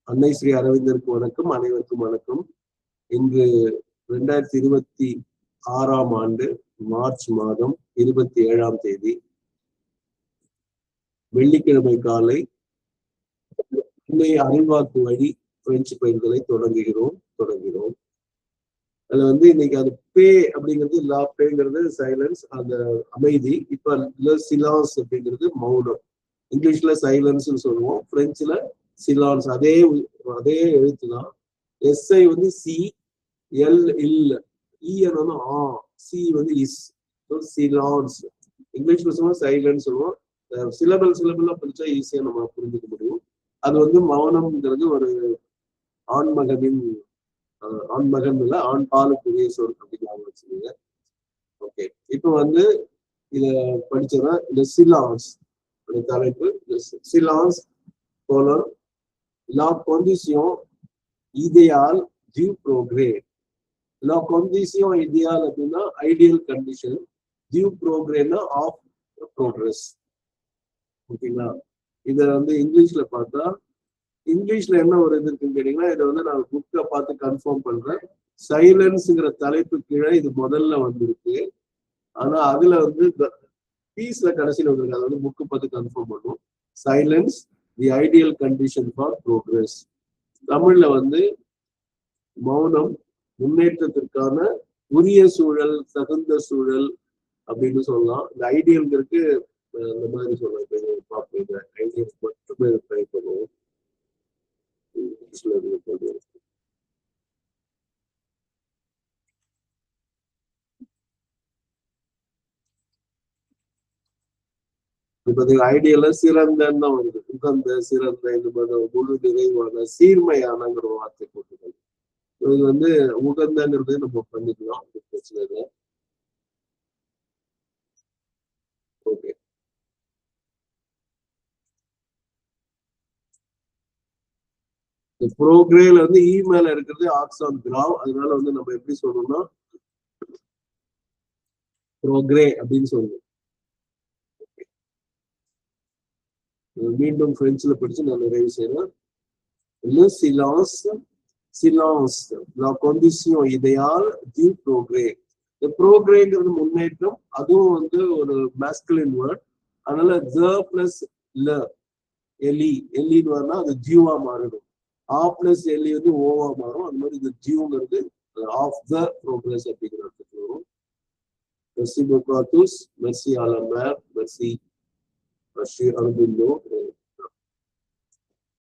அன்னை ஸ்ரீ அரவிந்தருக்கு வணக்கம், அனைவருக்கும் வணக்கம். இன்று 2026ஆம் ஆண்டு மார்ச் மாதம் 27ஆம் தேதி வெள்ளிக்கிழமை காலை அன்னை அறிவாக்கு வழி பிரெஞ்சு பயிர்களை தொடங்குகிறோம். அதுல இன்னைக்கு அது பே அப்படிங்கிறது லா பேங்கிறது சைலன்ஸ், அந்த அமைதி. இப்ப சிலான்ஸ் அப்படிங்கிறது மௌனம். இங்கிலீஷ்ல சைலன்ஸ்னு சொல்லுவோம், பிரெஞ்சுல சிலான்ஸ். அதே எழுத்துதான். எஸ்ஐ சி, எல் இல், இஎன் ஆ, சி இஸ். சிலான்ஸ். இங்கிலீஷ்ல சொல்லுவோம் சைலன்ஸ் சொல்லுவோம். சிலபலா படிச்சா ஈஸியா நம்ம புரிஞ்சுக்க முடியும். அது மௌனம்ங்கிறது ஒரு ஆண்மகன் இல்ல, ஆண் பாலுக்குரிய சொல் அப்படின்னு வச்சுக்கோங்க. ஓகே, இப்ப இத படிச்சோம்னா இந்த சிலான்ஸ் தலைப்பு. சிலான்ஸ் colon la condition idéale du progrès. La condition idéale அப்படின்னா ஐடியல் கண்டிஷன், டியூ ப்ரோக்ரேனா ஆஃப் ப்ரோக்ரஸ். ஓகேங்களா? இத இங்கிலீஷ்ல பார்த்தா, இங்கிலீஷ்ல என்ன ஒரு இது இருக்குன்னு கேட்டீங்கன்னா, இதை நான் புக்கை பார்த்து கன்ஃபார்ம் பண்றேன். சைலன்ஸ்ங்கிற தலைப்பு கீழே இது முதல்ல வந்திருக்கு. ஆனா அதுல பீஸ்ல கடைசியில் வந்திருக்கு. அதை புக்கு பார்த்து கன்ஃபார்ம் பண்ணும். Silence the ideal condition for progress. தமிழ்ல மௌனம் முன்னேற்றத்திற்கான உரிய சூழல், தகுந்த சூழல் அப்படின்னு சொல்லலாம். இந்த ஐடியல்ங்கிறதுக்கு இந்த மாதிரி சொல்லலாம். பார்ப்பீங்க, ஐடியல் மட்டுமே ட்ரை பண்ணுவோம். இப்ப ஐடியல சிறந்தன்னு தான் வருது. உகந்த, சிறந்த, இந்த மாதிரி முழு நிறைவான, சீர்மையானங்கிற வார்த்தை போட்டுக்கணும். இது உகந்தங்கிறது நம்ம பண்ணிக்கலாம், பிரச்சனை இல்லை. ஓகே, ப்ரோக்ரேல இ மேல இருக்கிறது ஆக்சான் கிராவ். அதனால நம்ம எப்படி சொல்லணும்னா ப்ரோக்ரே அப்படின்னு சொல்லுவோம். மீண்டும் பிரெஞ்சுல படிச்சு நான் நிறைவு செய்யறேன். Le silence, silence, la condition idéale du progrès. இந்த ப்ரோக்ரேங்கிறது முன்னேற்றம். அதுவும் ஒரு மாஸ்குலின் வேர்ட். அதனால the plus le, எலி, எலின்னு வரனா அது ஜியூவா மாறிடும். ஆ பிளஸ் எலி ஓவா மாறும். அது மாதிரி இந்த ஜியூங்கிறது ஆஃப் த ப்ரோக்ரஸ் அப்படிங்கிற இடத்துக்கு வரும். Merci beaucoup à tous. Merci à la mère. Merci. Merci Arbindo.